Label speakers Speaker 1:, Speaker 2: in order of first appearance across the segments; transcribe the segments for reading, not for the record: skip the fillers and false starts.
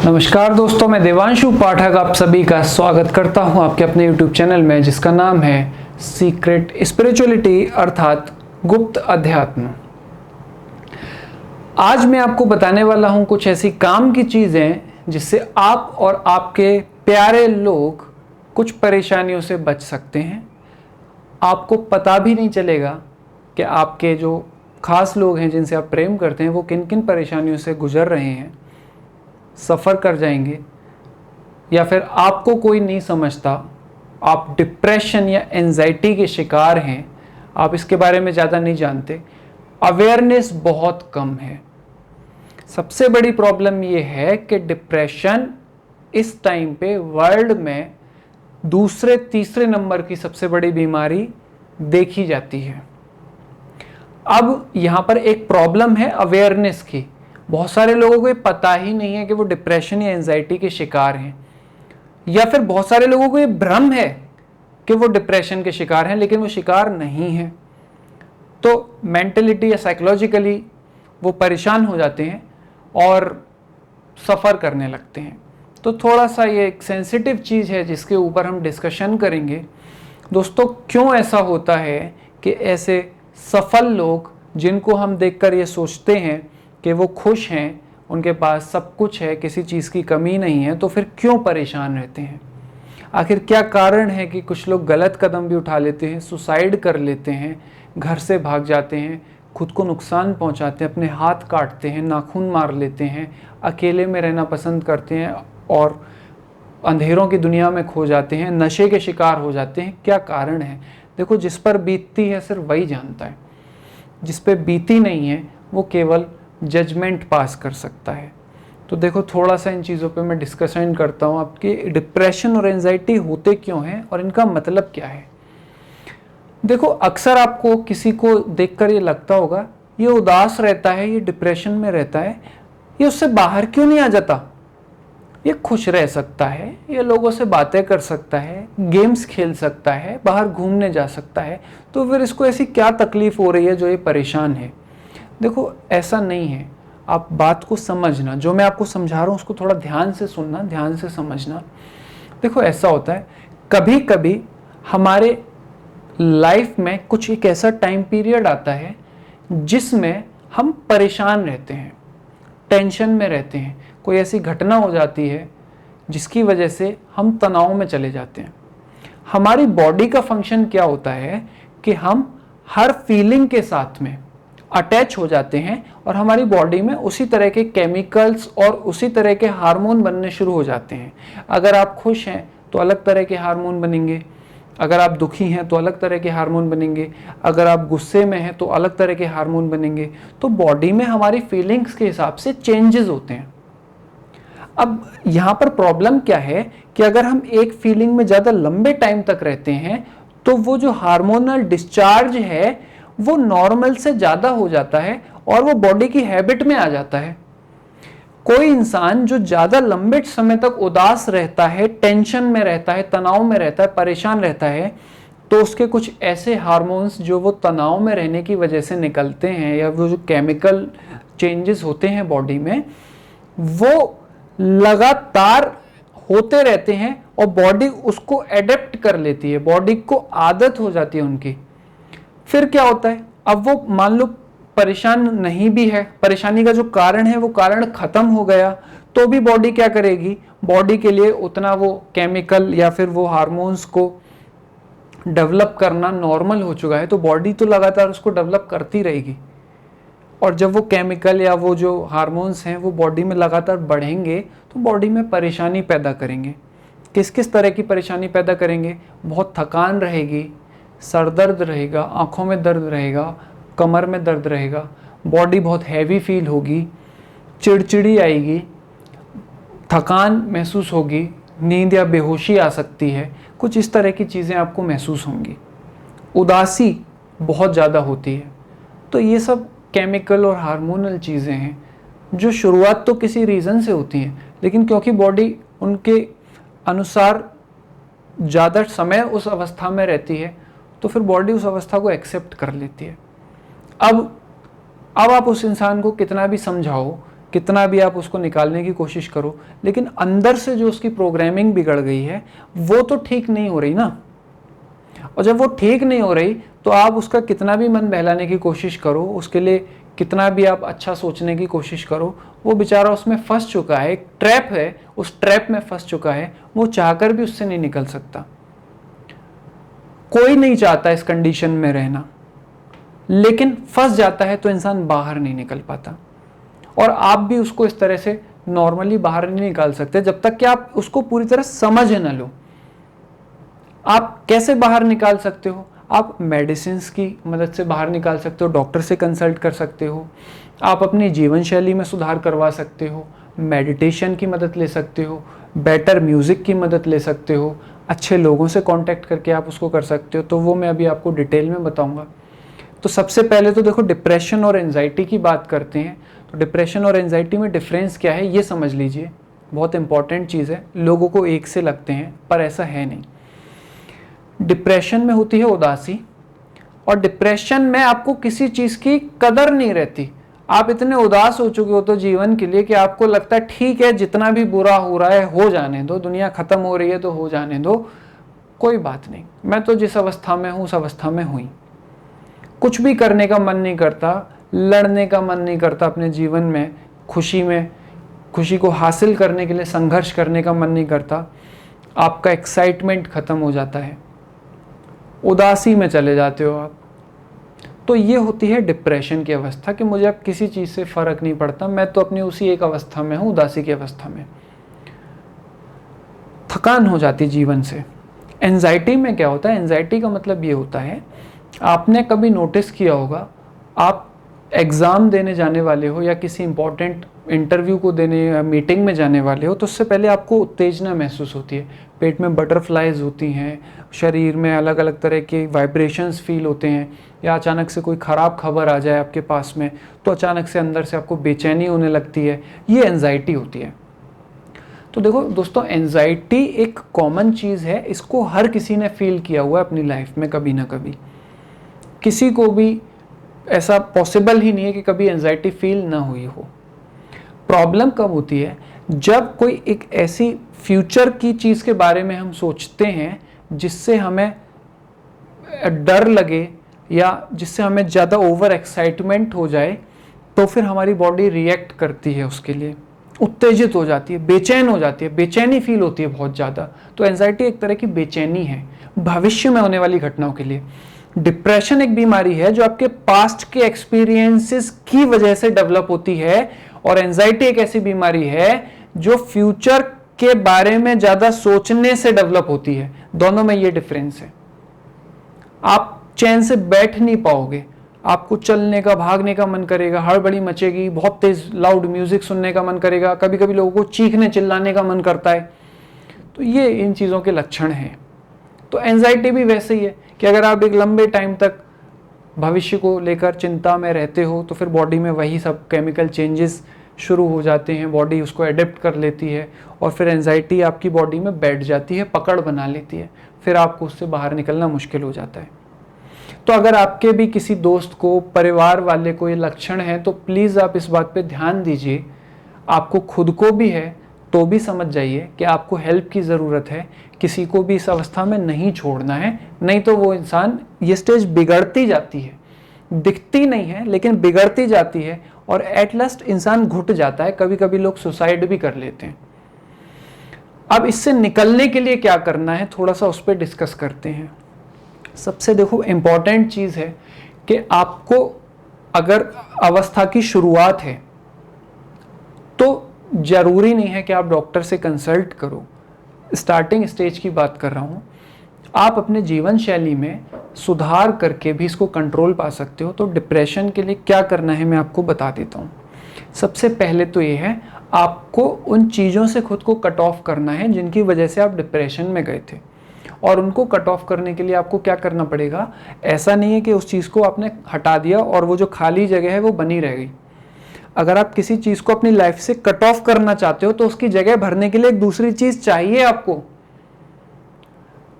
Speaker 1: नमस्कार दोस्तों, मैं देवांशु पाठक आप सभी का स्वागत करता हूं आपके अपने YouTube चैनल में जिसका नाम है सीक्रेट स्पिरिचुअलिटी अर्थात गुप्त अध्यात्म। आज मैं आपको बताने वाला हूं कुछ ऐसी काम की चीज़ें जिससे आप और आपके प्यारे लोग कुछ परेशानियों से बच सकते हैं। आपको पता भी नहीं चलेगा कि आपके जो खास लोग हैं जिनसे आप प्रेम करते हैं वो किन किन परेशानियों से गुजर रहे हैं, सफ़र कर जाएंगे, या फिर आपको कोई नहीं समझता, आप डिप्रेशन या एंजाइटी के शिकार हैं, आप इसके बारे में ज़्यादा नहीं जानते, अवेयरनेस बहुत कम है। सबसे बड़ी प्रॉब्लम ये है कि डिप्रेशन इस टाइम पे वर्ल्ड में दूसरे तीसरे नंबर की सबसे बड़ी बीमारी देखी जाती है। अब यहाँ पर एक प्रॉब्लम है अवेयरनेस की। बहुत सारे लोगों को ये पता ही नहीं है कि वो डिप्रेशन या एंजाइटी के शिकार हैं, या फिर बहुत सारे लोगों को ये भ्रम है कि वो डिप्रेशन के शिकार हैं लेकिन वो शिकार नहीं हैं। तो मेंटलिटी या साइकोलॉजिकली वो परेशान हो जाते हैं और सफ़र करने लगते हैं। तो थोड़ा सा ये एक सेंसिटिव चीज़ है जिसके ऊपर हम डिस्कशन करेंगे। दोस्तों, क्यों ऐसा होता है कि ऐसे सफल लोग जिनको हम देखकर ये सोचते हैं कि वो खुश हैं, उनके पास सब कुछ है, किसी चीज़ की कमी नहीं है, तो फिर क्यों परेशान रहते हैं? आखिर क्या कारण है कि कुछ लोग गलत कदम भी उठा लेते हैं, सुसाइड कर लेते हैं, घर से भाग जाते हैं, खुद को नुकसान पहुंचाते हैं, अपने हाथ काटते हैं, नाखून मार लेते हैं, अकेले में रहना पसंद करते हैं और अंधेरों की दुनिया में खो जाते हैं, नशे के शिकार हो जाते हैं? क्या कारण है? देखो, जिस पर बीतती है सिर्फ वही जानता है, जिस पे बीती नहीं है वो केवल जजमेंट पास कर सकता है। तो देखो, थोड़ा सा इन चीज़ों पे मैं डिस्कशन करता हूँ। आपकी डिप्रेशन और एंजाइटी होते क्यों हैं और इनका मतलब क्या है। देखो, अक्सर आपको किसी को देखकर ये लगता होगा ये उदास रहता है, ये डिप्रेशन में रहता है, ये उससे बाहर क्यों नहीं आ जाता, ये खुश रह सकता है, ये लोगों से बातें कर सकता है, गेम्स खेल सकता है, बाहर घूमने जा सकता है, तो फिर इसको ऐसी क्या तकलीफ हो रही है जो ये परेशान है। देखो, ऐसा नहीं है। आप बात को समझना, जो मैं आपको समझा रहा हूँ उसको थोड़ा ध्यान से सुनना, ध्यान से समझना। देखो, ऐसा होता है कभी कभी हमारे लाइफ में कुछ एक ऐसा टाइम पीरियड आता है जिसमें हम परेशान रहते हैं, टेंशन में रहते हैं। कोई ऐसी घटना हो जाती है जिसकी वजह से हम तनाव में चले जाते हैं। हमारी बॉडी का फंक्शन क्या होता है कि हम हर फीलिंग के साथ में अटैच हो जाते हैं और हमारी बॉडी में उसी तरह के केमिकल्स और उसी तरह के हार्मोन बनने शुरू हो जाते हैं। अगर आप खुश हैं तो अलग तरह के हार्मोन बनेंगे, अगर आप दुखी हैं तो अलग तरह के हार्मोन बनेंगे, अगर आप गुस्से में हैं तो अलग तरह के हार्मोन बनेंगे। तो बॉडी में हमारी फीलिंग्स के हिसाब से चेंजेस होते हैं। अब यहाँ पर प्रॉब्लम क्या है कि अगर हम एक फीलिंग में ज़्यादा लंबे टाइम तक रहते हैं तो वो जो हार्मोनल डिस्चार्ज है वो नॉर्मल से ज़्यादा हो जाता है और वो बॉडी की हैबिट में आ जाता है। कोई इंसान जो ज़्यादा लंबे समय तक उदास रहता है, टेंशन में रहता है, तनाव में रहता है, परेशान रहता है, तो उसके कुछ ऐसे हार्मोन्स जो वो तनाव में रहने की वजह से निकलते हैं या वो जो केमिकल चेंजेस होते हैं बॉडी में, वो लगातार होते रहते हैं और बॉडी उसको एडेप्ट कर लेती है, बॉडी को आदत हो जाती है उनकी। फिर क्या होता है, अब वो मान लो परेशान नहीं भी है, परेशानी का जो कारण है वो कारण खत्म हो गया, तो भी बॉडी क्या करेगी, बॉडी के लिए उतना वो केमिकल या फिर वो हार्मोन्स को डेवलप करना नॉर्मल हो चुका है, तो बॉडी तो लगातार उसको डेवलप करती रहेगी। और जब वो केमिकल या वो जो हार्मोन्स हैं वो बॉडी में लगातार बढ़ेंगे तो बॉडी में परेशानी पैदा करेंगे। किस किस तरह की परेशानी पैदा करेंगे? बहुत थकान रहेगी, सर दर्द रहेगा, आँखों में दर्द रहेगा, कमर में दर्द रहेगा, बॉडी बहुत हैवी फील होगी, चिड़चिड़ी आएगी, थकान महसूस होगी, नींद या बेहोशी आ सकती है, कुछ इस तरह की चीज़ें आपको महसूस होंगी। उदासी बहुत ज़्यादा होती है। तो ये सब केमिकल और हार्मोनल चीज़ें हैं जो शुरुआत तो किसी रीज़न से होती हैं, लेकिन क्योंकि बॉडी उनके अनुसार ज़्यादा समय उस अवस्था में रहती है तो फिर बॉडी उस अवस्था को एक्सेप्ट कर लेती है। अब आप उस इंसान को कितना भी समझाओ कितना भी आप उसको निकालने की कोशिश करो, लेकिन अंदर से जो उसकी प्रोग्रामिंग बिगड़ गई है वो तो ठीक नहीं हो रही ना। और जब वो ठीक नहीं हो रही तो आप उसका कितना भी मन बहलाने की कोशिश करो, उसके लिए कितना भी आप अच्छा सोचने की कोशिश करो, वो बेचारा उसमें फंस चुका है, एक ट्रैप है, उस ट्रैप में फंस चुका है, वो चाहकर भी उससे नहीं निकल सकता। कोई नहीं चाहता इस कंडीशन में रहना, लेकिन फंस जाता है तो इंसान बाहर नहीं निकल पाता। और आप भी उसको इस तरह से नॉर्मली बाहर नहीं निकाल सकते जब तक कि आप उसको पूरी तरह समझ न लो। आप कैसे बाहर निकाल सकते हो? आप मेडिसिन की मदद से बाहर निकाल सकते हो, डॉक्टर से कंसल्ट कर सकते हो, आप अपनी जीवन शैली में सुधार करवा सकते हो, मेडिटेशन की मदद ले सकते हो, बेटर म्यूज़िक की मदद ले सकते हो, अच्छे लोगों से कांटेक्ट करके आप उसको कर सकते हो। तो वो मैं अभी आपको डिटेल में बताऊंगा। तो सबसे पहले तो देखो, डिप्रेशन और एंजाइटी की बात करते हैं। तो डिप्रेशन और एंजाइटी में डिफरेंस क्या है ये समझ लीजिए, बहुत इंपॉर्टेंट चीज़ है। लोगों को एक से लगते हैं पर ऐसा है नहीं। डिप्रेशन में होती है उदासी, और डिप्रेशन में आपको किसी चीज़ की कदर नहीं रहती। आप इतने उदास हो चुके हो तो जीवन के लिए कि आपको लगता है ठीक है, जितना भी बुरा हो रहा है हो जाने दो, दुनिया ख़त्म हो रही है तो हो जाने दो, कोई बात नहीं, मैं तो जिस अवस्था में हूँ उस अवस्था में हुई। कुछ भी करने का मन नहीं करता, लड़ने का मन नहीं करता अपने जीवन में, खुशी को हासिल करने के लिए संघर्ष करने का मन नहीं करता, आपका एक्साइटमेंट ख़त्म हो जाता है, उदासी में चले जाते हो आप। तो ये होती है डिप्रेशन की अवस्था कि मुझे अब किसी चीज़ से फ़र्क नहीं पड़ता, मैं तो अपनी उसी एक अवस्था में हूँ, उदासी की अवस्था में। थकान हो जाती जीवन से। एंजाइटी में क्या होता है? एंजाइटी का मतलब ये होता है, आपने कभी नोटिस किया होगा, आप एग्ज़ाम देने जाने वाले हो या किसी इंपॉर्टेंट इंटरव्यू को देने या मीटिंग में जाने वाले हो, तो उससे पहले आपको उत्तेजना महसूस होती है, पेट में बटरफ्लाइज होती हैं, शरीर में अलग अलग तरह के वाइब्रेशंस फील होते हैं, या अचानक से कोई ख़राब खबर आ जाए आपके पास में तो अचानक से अंदर से आपको बेचैनी होने लगती है, ये एंजाइटी होती है। तो देखो दोस्तों, एंजाइटी एक कॉमन चीज़ है, इसको हर किसी ने फील किया हुआ है अपनी लाइफ में कभी ना कभी। किसी को भी ऐसा पॉसिबल ही नहीं है कि कभी एंजाइटी फील ना हुई हो। प्रॉब्लम कब होती है? जब कोई एक ऐसी फ्यूचर की चीज़ के बारे में हम सोचते हैं जिससे हमें डर लगे या जिससे हमें ज़्यादा ओवर एक्साइटमेंट हो जाए, तो फिर हमारी बॉडी रिएक्ट करती है, उसके लिए उत्तेजित हो जाती है, बेचैन हो जाती है, बेचैनी फील होती है बहुत ज़्यादा। तो एंजाइटी एक तरह की बेचैनी है भविष्य में होने वाली घटनाओं के लिए। डिप्रेशन एक बीमारी है जो आपके पास्ट के एक्सपीरियंसेस की वजह से डेवलप होती है, और एंजाइटी एक ऐसी बीमारी है जो फ्यूचर के बारे में ज़्यादा सोचने से डेवलप होती है। दोनों में ये डिफरेंस है। आप चैन से बैठ नहीं पाओगे, आपको चलने का, भागने का मन करेगा, हड़बड़ी मचेगी, बहुत तेज लाउड म्यूजिक सुनने का मन करेगा, कभी कभी लोगों को चीखने चिल्लाने का मन करता है। तो ये इन चीज़ों के लक्षण हैं। तो एंजाइटी भी वैसे ही है कि अगर आप एक लंबे टाइम तक भविष्य को लेकर चिंता में रहते हो तो फिर बॉडी में वही सब केमिकल चेंजेस शुरू हो जाते हैं, बॉडी उसको एडेप्ट कर लेती है, और फिर एंजाइटी आपकी बॉडी में बैठ जाती है, पकड़ बना लेती है, फिर आपको उससे बाहर निकलना मुश्किल हो जाता है। तो अगर आपके भी किसी दोस्त को, परिवार वाले को ये लक्षण है तो प्लीज़ आप इस बात पे ध्यान दीजिए। आपको खुद को भी है तो भी समझ जाइए कि आपको हेल्प की ज़रूरत है, किसी को भी इस अवस्था में नहीं छोड़ना है, नहीं तो वो इंसान, ये स्टेज बिगड़ती जाती है, दिखती नहीं है लेकिन बिगड़ती जाती है, और एट लास्ट इंसान घुट जाता है। कभी कभी लोग सुसाइड भी कर लेते हैं। अब इससे निकलने के लिए क्या करना है, थोड़ा सा उस पर डिस्कस करते हैं। सबसे देखो इम्पॉर्टेंट चीज़ है कि आपको अगर अवस्था की शुरुआत है तो ज़रूरी नहीं है कि आप डॉक्टर से कंसल्ट करो। स्टार्टिंग स्टेज की बात कर रहा हूँ। आप अपने जीवन शैली में सुधार करके भी इसको कंट्रोल पा सकते हो। तो डिप्रेशन के लिए क्या करना है मैं आपको बता देता हूँ। सबसे पहले तो ये है, आपको उन चीज़ों से खुद को कट ऑफ करना है जिनकी वजह से आप डिप्रेशन में गए थे, और उनको कट ऑफ करने के लिए आपको क्या करना पड़ेगा। ऐसा नहीं है कि उस चीज़ को आपने हटा दिया और वो जो खाली जगह है वो बनी रह गई। अगर आप किसी चीज़ को अपनी लाइफ से कट ऑफ करना चाहते हो तो उसकी जगह भरने के लिए एक दूसरी चीज़ चाहिए आपको।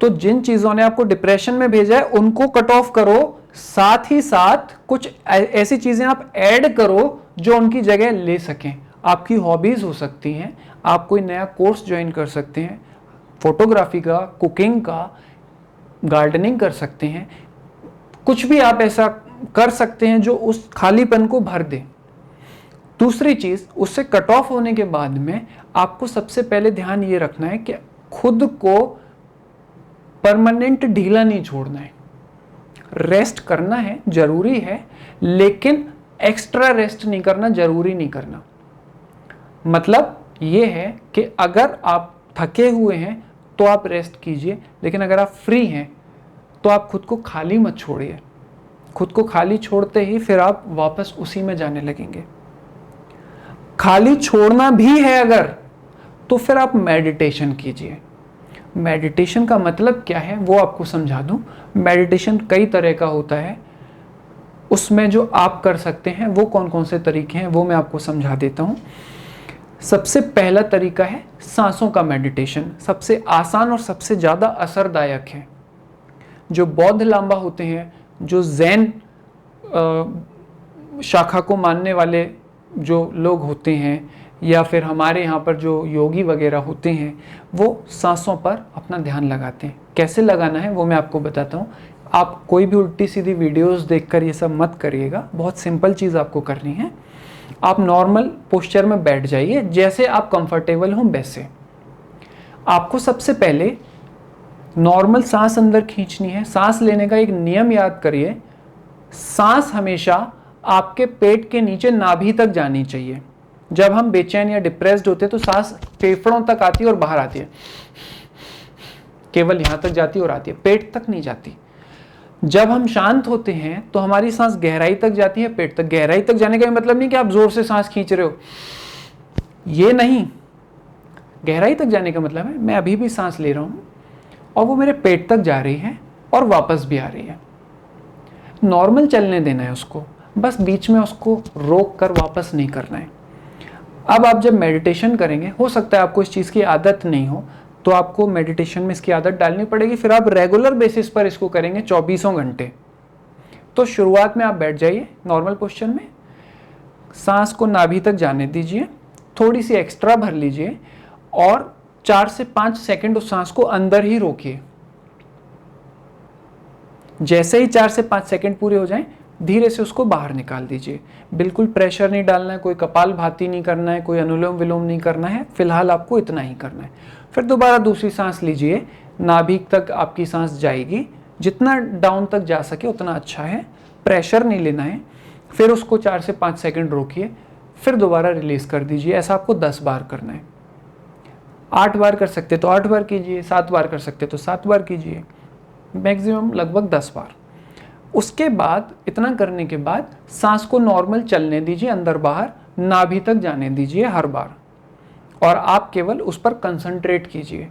Speaker 1: तो जिन चीज़ों ने आपको डिप्रेशन में भेजा है उनको कट ऑफ करो, साथ ही साथ कुछ ऐसी चीज़ें आप ऐड करो जो उनकी जगह ले सकें। आपकी हॉबीज़ हो सकती हैं, आप कोई नया कोर्स ज्वाइन कर सकते हैं, फोटोग्राफी का, कुकिंग का, गार्डनिंग कर सकते हैं, कुछ भी आप ऐसा कर सकते हैं जो उस खालीपन को भर दे। दूसरी चीज़, उससे कट ऑफ होने के बाद में आपको सबसे पहले ध्यान ये रखना है कि खुद को परमानेंट ढीला नहीं छोड़ना है। रेस्ट करना है, जरूरी है, लेकिन एक्स्ट्रा रेस्ट नहीं करना, जरूरी नहीं करना। मतलब ये है कि अगर आप थके हुए हैं तो आप रेस्ट कीजिए, लेकिन अगर आप फ्री हैं तो आप खुद को खाली मत छोड़िए। खुद को खाली छोड़ते ही फिर आप वापस उसी में जाने लगेंगे। खाली छोड़ना भी है अगर, तो फिर आप मेडिटेशन कीजिए। मेडिटेशन का मतलब क्या है वो आपको समझा दूं। मेडिटेशन कई तरह का होता है, उसमें जो आप कर सकते हैं वो कौन कौन से तरीके हैं वो मैं आपको समझा देता हूं। सबसे पहला तरीका है सांसों का मेडिटेशन। सबसे आसान और सबसे ज़्यादा असरदायक है। जो बौद्ध लांबा होते हैं, जो जैन शाखा को मानने वाले जो लोग होते हैं, या फिर हमारे यहाँ पर जो योगी वगैरह होते हैं, वो सांसों पर अपना ध्यान लगाते हैं। कैसे लगाना है वो मैं आपको बताता हूँ। आप कोई भी उल्टी सीधी वीडियोस देखकर ये सब मत करिएगा। बहुत सिंपल चीज़ आपको करनी है। आप नॉर्मल पोस्चर में बैठ जाइए, जैसे आप कंफर्टेबल हों वैसे। आपको सबसे पहले नॉर्मल सांस अंदर खींचनी है। सांस लेने का एक नियम याद करिए, सांस हमेशा आपके पेट के नीचे नाभि तक जानी चाहिए। जब हम बेचैन या डिप्रेस्ड होते हैं तो सांस फेफड़ों तक आती है और बाहर आती है, केवल यहां तक जाती है और आती है, पेट तक नहीं जाती। जब हम शांत होते हैं तो हमारी सांस गहराई तक जाती है, पेट तक। गहराई तक जाने का मतलब नहीं कि आप जोर से सांस खींच रहे हो, ये नहीं। गहराई तक जाने का मतलब है मैं अभी भी सांस ले रहा हूं और वो मेरे पेट तक जा रही है और वापस भी आ रही है। नॉर्मल चलने देना है उसको, बस बीच में उसको रोक कर वापस नहीं करना है। अब आप जब मेडिटेशन करेंगे, हो सकता है आपको इस चीज़ की आदत नहीं हो, तो आपको मेडिटेशन में इसकी आदत डालनी पड़ेगी। फिर आप रेगुलर बेसिस पर इसको करेंगे 24 घंटे। तो शुरुआत में आप बैठ जाइए नॉर्मल पोस्चर में, सांस को नाभि तक जाने दीजिए, थोड़ी सी एक्स्ट्रा भर लीजिए और 4 से 5 सेकंड उस सांस को अंदर ही रोकिए। जैसे ही 4 से 5 सेकंड पूरे हो जाएं, धीरे से उसको बाहर निकाल दीजिए। बिल्कुल प्रेशर नहीं डालना है, कोई कपाल भाती नहीं करना है, कोई अनुलोम विलोम नहीं करना है। फिलहाल आपको इतना ही करना है। फिर दोबारा दूसरी सांस लीजिए, नाभि तक आपकी सांस जाएगी, जितना डाउन तक जा सके उतना अच्छा है, प्रेशर नहीं लेना है। फिर उसको 4 से 5 सेकंड रोकिए, फिर दोबारा रिलीज कर दीजिए। ऐसा आपको 10 बार करना है। 8 बार कर सकते तो 8 बार कीजिए, 7 बार कर सकते तो 7 बार कीजिए, मैक्सिमम लगभग 10 बार। उसके बाद इतना करने के बाद सांस को नॉर्मल चलने दीजिए, अंदर बाहर नाभि तक जाने दीजिए हर बार, और आप केवल उस पर कंसंट्रेट कीजिए।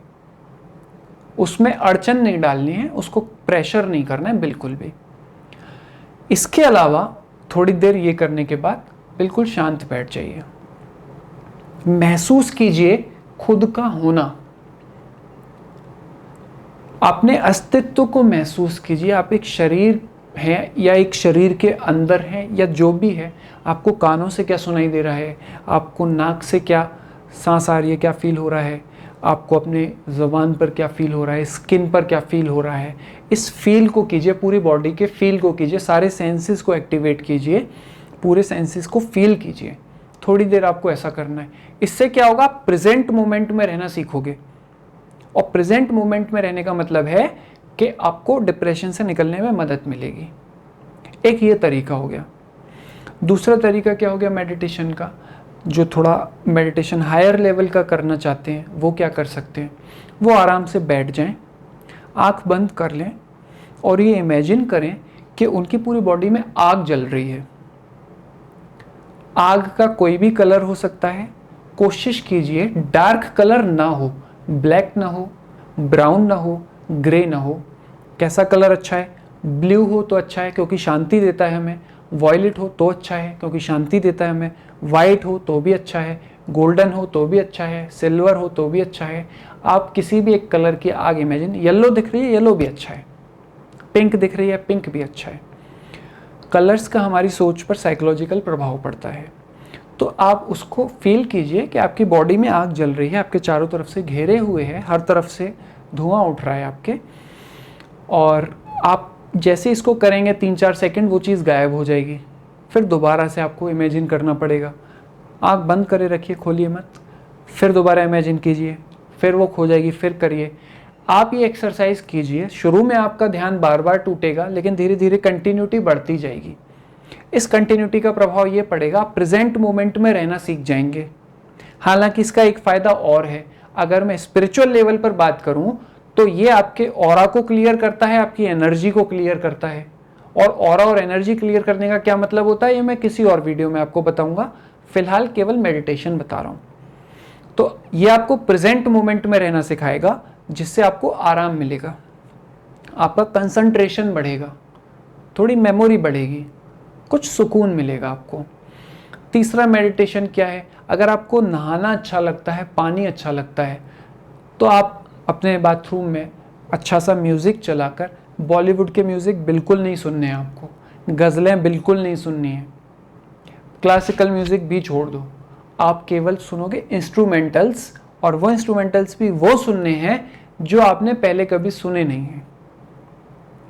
Speaker 1: उसमें अड़चन नहीं डालनी है, उसको प्रेशर नहीं करना है बिल्कुल भी। इसके अलावा थोड़ी देर ये करने के बाद बिल्कुल शांत बैठ जाइए। महसूस कीजिए खुद का होना, अपने अस्तित्व को महसूस कीजिए। आप एक शरीर हैं या एक शरीर के अंदर हैं या जो भी है। आपको कानों से क्या सुनाई दे रहा है, आपको नाक से क्या सांस आ रही है, क्या फील हो रहा है, आपको अपने ज़ुबान पर क्या फील हो रहा है, स्किन पर क्या फील हो रहा है। इस फील को कीजिए, पूरी बॉडी के फील को कीजिए, सारे सेंसेस को एक्टिवेट कीजिए, पूरे सेंसेस को फील कीजिए। थोड़ी देर आपको ऐसा करना है। इससे क्या होगा, आप प्रेजेंट मोमेंट में रहना सीखोगे। और प्रेजेंट मोमेंट में रहने का मतलब है कि आपको डिप्रेशन से निकलने में मदद मिलेगी। एक ये तरीका हो गया। दूसरा तरीका क्या हो गया मेडिटेशन का, जो थोड़ा मेडिटेशन हायर लेवल का करना चाहते हैं वो क्या कर सकते हैं, वो आराम से बैठ जाएं, आंख बंद कर लें और ये इमेजिन करें कि उनकी पूरी बॉडी में आग जल रही है। आग का कोई भी कलर हो सकता है। कोशिश कीजिए डार्क कलर ना हो, ब्लैक ना हो, ब्राउन ना हो, ग्रे ना हो। कैसा कलर अच्छा है, ब्लू हो तो अच्छा है क्योंकि शांति देता है हमें, वॉयलेट हो तो अच्छा है क्योंकि शांति देता है हमें, वाइट हो तो भी अच्छा है, गोल्डन हो तो भी अच्छा है, सिल्वर हो तो भी अच्छा है। आप किसी भी एक कलर की आग इमेजिन, येलो दिख रही है येलो भी अच्छा है, पिंक दिख रही है पिंक भी अच्छा है। कलर्स का हमारी सोच पर साइकोलॉजिकल प्रभाव पड़ता है। तो आप उसको फील कीजिए कि आपकी बॉडी में आग जल रही है, आपके चारों तरफ से घेरे हुए है, हर तरफ से धुआं उठ रहा है आपके, और आप जैसे इसको करेंगे 3-4 सेकंड वो चीज़ गायब हो जाएगी। फिर दोबारा से आपको इमेजिन करना पड़ेगा। आँख बंद करे रखिए, खोलिए मत, फिर दोबारा इमेजिन कीजिए, फिर वो खो जाएगी, फिर करिए। आप ये एक्सरसाइज कीजिए। शुरू में आपका ध्यान बार बार टूटेगा, लेकिन धीरे धीरे कंटिन्यूटी बढ़ती जाएगी। इस कंटिन्यूटी का प्रभाव ये पड़ेगा, आप प्रेजेंट मोमेंट में रहना सीख जाएंगे। हालांकि इसका एक फ़ायदा और है, अगर मैं स्पिरिचुअल लेवल पर बात करूं तो ये आपके ऑरा को क्लियर करता है, आपकी एनर्जी को क्लियर करता है। और ऑरा और एनर्जी क्लियर करने का क्या मतलब होता है, ये मैं किसी और वीडियो में आपको बताऊंगा। फिलहाल केवल मेडिटेशन बता रहा हूं। तो ये आपको प्रेजेंट मोमेंट में रहना सिखाएगा, जिससे आपको आराम मिलेगा, आपका कंसंट्रेशन बढ़ेगा, थोड़ी मेमोरी बढ़ेगी, कुछ सुकून मिलेगा आपको। तीसरा मेडिटेशन क्या है, अगर आपको नहाना अच्छा लगता है, पानी अच्छा लगता है, तो आप अपने बाथरूम में अच्छा सा म्यूज़िक चलाकर, बॉलीवुड के म्यूज़िक बिल्कुल नहीं सुनने हैं आपको, गज़लें बिल्कुल नहीं सुननी है, क्लासिकल म्यूज़िक भी छोड़ दो, आप केवल सुनोगे इंस्ट्रूमेंटल्स, और वो इंस्ट्रूमेंटल्स भी वो सुनने हैं जो आपने पहले कभी सुने नहीं हैं।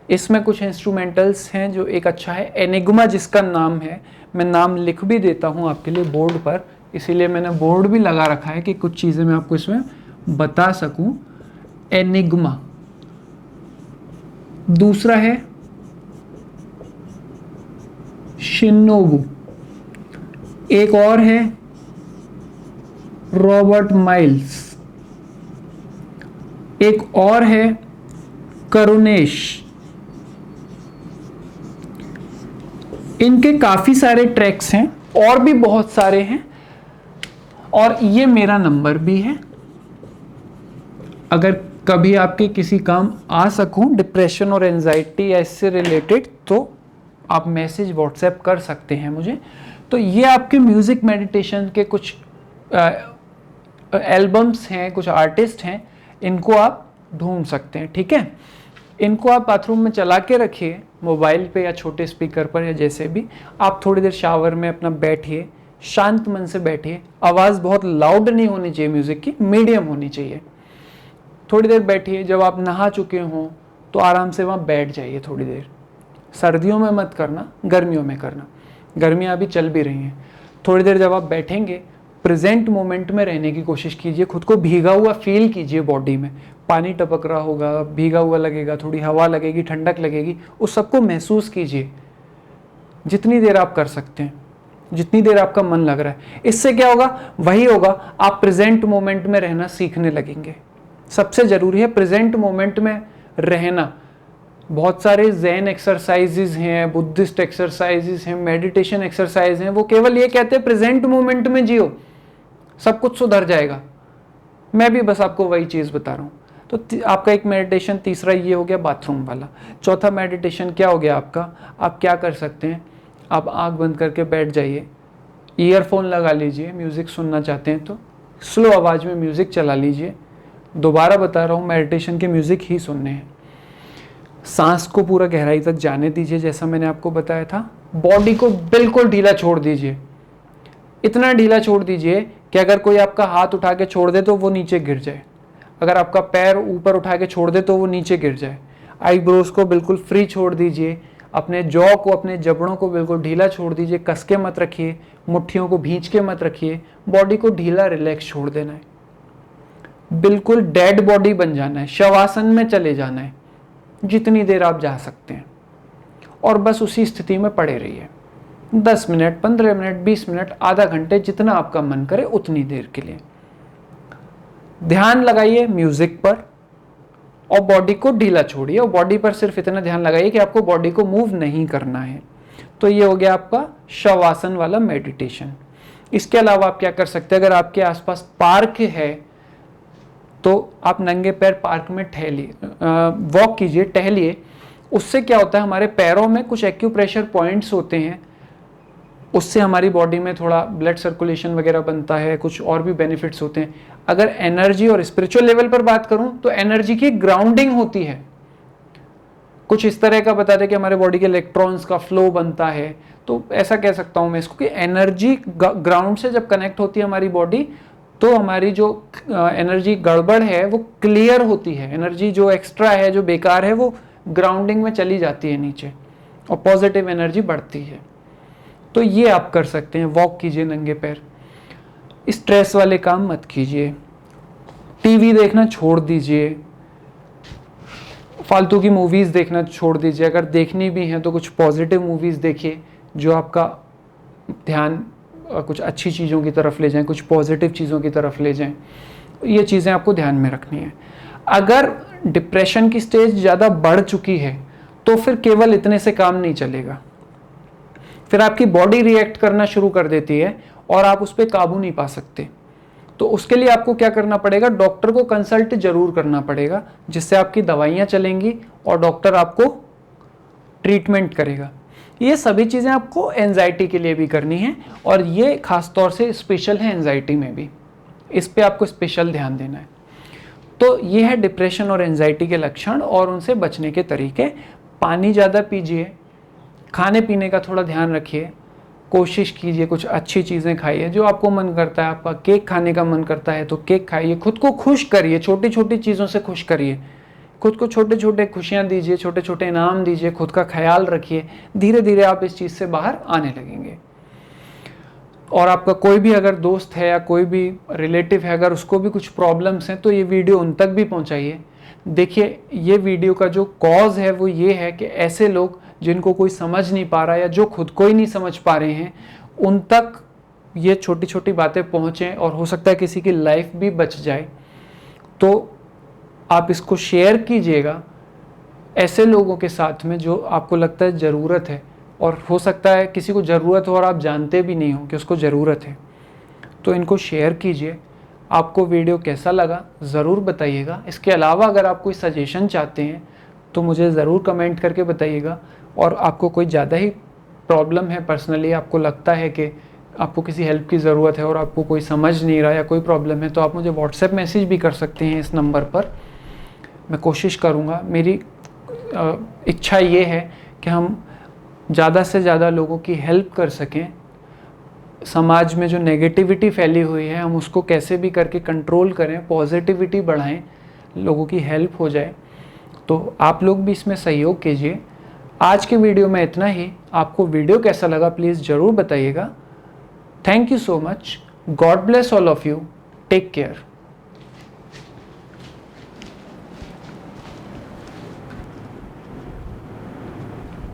Speaker 1: इसमें कुछ इंस्ट्रूमेंटल्स हैं जो एक अच्छा है, एनिग्मा जिसका नाम है, मैं नाम लिख भी देता हूँ आपके लिए बोर्ड पर, इसीलिए मैंने बोर्ड भी लगा रखा है कि कुछ चीज़ें मैं आपको इसमें बता सकूं। एनिग्मा। दूसरा है शिनोबू। एक और है रॉबर्ट माइल्स। एक और है करुणेश। इनके काफी सारे ट्रैक्स हैं, और भी बहुत सारे हैं, और ये मेरा नंबर भी है। अगर कभी आपके किसी काम आ सकूं, डिप्रेशन और एंजाइटी या इससे रिलेटेड, तो आप मैसेज व्हाट्सएप कर सकते हैं मुझे। तो ये आपके म्यूज़िक मेडिटेशन के कुछ एल्बम्स हैं, कुछ आर्टिस्ट हैं, इनको आप ढूंढ सकते हैं, ठीक है। इनको आप बाथरूम में चला के रखिए, मोबाइल पे या छोटे स्पीकर पर, या जैसे भी। आप थोड़ी देर शावर में अपना बैठिए, शांत मन से बैठिए, आवाज़ बहुत लाउड नहीं होनी चाहिए म्यूज़िक की, मीडियम होनी चाहिए। थोड़ी देर बैठिए, जब आप नहा चुके हों तो आराम से वहाँ बैठ जाइए थोड़ी देर। सर्दियों में मत करना, गर्मियों में करना, गर्मियाँ अभी चल भी रही हैं। थोड़ी देर जब आप बैठेंगे, प्रेजेंट मोमेंट में रहने की कोशिश कीजिए, खुद को भीगा हुआ फील कीजिए, बॉडी में पानी टपक रहा होगा, भीगा हुआ लगेगा, थोड़ी हवा लगेगी, ठंडक लगेगी, उस सबको महसूस कीजिए जितनी देर आप कर सकते हैं, जितनी देर आपका मन लग रहा है। इससे क्या होगा, वही होगा, आप प्रेजेंट मोमेंट में रहना सीखने लगेंगे। सबसे ज़रूरी है प्रेजेंट मोमेंट में रहना। बहुत सारे ज़ेन एक्सरसाइजेज हैं, बुद्धिस्ट एक्सरसाइजेज हैं, मेडिटेशन एक्सरसाइज हैं, वो केवल ये कहते हैं प्रेजेंट मोमेंट में जियो, सब कुछ सुधर जाएगा। मैं भी बस आपको वही चीज़ बता रहा हूँ। तो आपका एक मेडिटेशन तीसरा ये हो गया, बाथरूम वाला। चौथा मेडिटेशन क्या हो गया आपका, आप क्या कर सकते हैं, आप आँख बंद करके बैठ जाइए, ईयरफोन लगा लीजिए, म्यूज़िक सुनना चाहते हैं तो स्लो आवाज़ में म्यूज़िक चला लीजिए। दोबारा बता रहा हूँ, मेडिटेशन के म्यूज़िक ही सुनने हैं। सांस को पूरा गहराई तक जाने दीजिए, जैसा मैंने आपको बताया था। बॉडी को बिल्कुल ढीला छोड़ दीजिए, इतना ढीला छोड़ दीजिए कि अगर कोई आपका हाथ उठा के छोड़ दे तो वो नीचे गिर जाए, अगर आपका पैर ऊपर उठा के छोड़ दे तो वो नीचे गिर जाए। आईब्रोज को बिल्कुल फ्री छोड़ दीजिए, अपने जॉ को, अपने जबड़ों को बिल्कुल ढीला छोड़ दीजिए, कस के मत रखिए, मुट्ठियों को भींच के मत रखिए, बॉडी को ढीला रिलैक्स छोड़ देना है, बिल्कुल डेड बॉडी बन जाना है, शवासन में चले जाना है जितनी देर आप जा सकते हैं, और बस उसी स्थिति में पड़े रहिए 10 मिनट, 15 मिनट, 20 मिनट, आधा घंटे, जितना आपका मन करे उतनी देर के लिए ध्यान लगाइए म्यूजिक पर, और बॉडी को ढीला छोड़िए, और बॉडी पर सिर्फ इतना ध्यान लगाइए कि आपको बॉडी को मूव नहीं करना है। तो ये हो गया आपका शवासन वाला मेडिटेशन। इसके अलावा आप क्या कर सकते हैं, अगर आपके आसपास पार्क है तो आप नंगे पैर पार्क में टहलिए, वॉक कीजिए, टहलिए। उससे क्या होता है, हमारे पैरों में कुछ एक्यूप्रेशर पॉइंट्स होते हैं, उससे हमारी बॉडी में थोड़ा ब्लड सर्कुलेशन वगैरह बनता है, कुछ और भी बेनिफिट्स होते हैं। अगर एनर्जी और स्पिरिचुअल लेवल पर बात करूं तो एनर्जी की ग्राउंडिंग होती है। कुछ इस तरह का बताते हैं कि हमारे बॉडी के इलेक्ट्रॉन्स का फ्लो बनता है। तो ऐसा कह सकता हूँ मैं इसको कि एनर्जी ग्राउंड से जब कनेक्ट होती है हमारी बॉडी, तो हमारी जो एनर्जी गड़बड़ है वो क्लियर होती है, एनर्जी जो एक्स्ट्रा है, जो बेकार है, वो ग्राउंडिंग में चली जाती है नीचे और पॉजिटिव एनर्जी बढ़ती है। तो ये आप कर सकते हैं, वॉक कीजिए नंगे पैर, स्ट्रेस वाले काम मत कीजिए, टीवी देखना छोड़ दीजिए, फालतू की मूवीज़ देखना छोड़ दीजिए, अगर देखनी भी हैं तो कुछ पॉजिटिव मूवीज़ देखिए जो आपका ध्यान कुछ अच्छी चीज़ों की तरफ ले जाएं, कुछ पॉजिटिव चीज़ों की तरफ ले जाएं। ये चीज़ें आपको ध्यान में रखनी है। अगर डिप्रेशन की स्टेज ज़्यादा बढ़ चुकी है तो फिर केवल इतने से काम नहीं चलेगा, फिर आपकी बॉडी रिएक्ट करना शुरू कर देती है और आप उस पर काबू नहीं पा सकते। तो उसके लिए आपको क्या करना पड़ेगा, डॉक्टर को कंसल्ट जरूर करना पड़ेगा, जिससे आपकी दवाइयाँ चलेंगी और डॉक्टर आपको ट्रीटमेंट करेगा। ये सभी चीज़ें आपको एंजाइटी के लिए भी करनी है और ये खास तौर से स्पेशल है एंजाइटी में भी, इस पे आपको स्पेशल ध्यान देना है। तो ये है डिप्रेशन और एंजाइटी के लक्षण और उनसे बचने के तरीके। पानी ज़्यादा पीजिए, खाने पीने का थोड़ा ध्यान रखिए, कोशिश कीजिए कुछ अच्छी चीज़ें खाइए, जो आपको मन करता है, आपका केक खाने का मन करता है तो केक खाइए, खुद को खुश करिए, छोटी छोटी चीज़ों से खुश करिए, खुद को छोटे छोटे खुशियाँ दीजिए, छोटे छोटे इनाम दीजिए, खुद का ख्याल रखिए। धीरे धीरे आप इस चीज़ से बाहर आने लगेंगे। और आपका कोई भी अगर दोस्त है या कोई भी रिलेटिव है, अगर उसको भी कुछ प्रॉब्लम्स हैं तो ये वीडियो उन तक भी पहुंचाइए। देखिए, ये वीडियो का जो कॉज है वो ये है कि ऐसे लोग जिनको कोई समझ नहीं पा रहा या जो खुद को ही नहीं समझ पा रहे हैं, उन तक ये छोटी छोटी बातें पहुँचें और हो सकता है किसी की लाइफ भी बच जाए। तो आप इसको शेयर कीजिएगा ऐसे लोगों के साथ में जो आपको लगता है ज़रूरत है, और हो सकता है किसी को ज़रूरत हो और आप जानते भी नहीं हो कि उसको ज़रूरत है। तो इनको शेयर कीजिए। आपको वीडियो कैसा लगा ज़रूर बताइएगा। इसके अलावा अगर आप कोई सजेशन चाहते हैं तो मुझे ज़रूर कमेंट करके बताइएगा। और आपको कोई ज़्यादा ही प्रॉब्लम है, पर्सनली आपको लगता है कि आपको किसी हेल्प की ज़रूरत है और आपको कोई समझ नहीं रहा या कोई प्रॉब्लम है, तो आप मुझे व्हाट्सएप मैसेज भी कर सकते हैं इस नंबर पर। मैं कोशिश करूँगा, मेरी इच्छा ये है कि हम ज़्यादा से ज़्यादा लोगों की हेल्प कर सकें। समाज में जो नेगेटिविटी फैली हुई है हम उसको कैसे भी करके कंट्रोल करें, पॉजिटिविटी बढ़ाएं, लोगों की हेल्प हो जाए। तो आप लोग भी इसमें सहयोग कीजिए। आज के वीडियो में इतना ही। आपको वीडियो कैसा लगा प्लीज़ ज़रूर बताइएगा। Thank you so much. God bless all of you. Take care.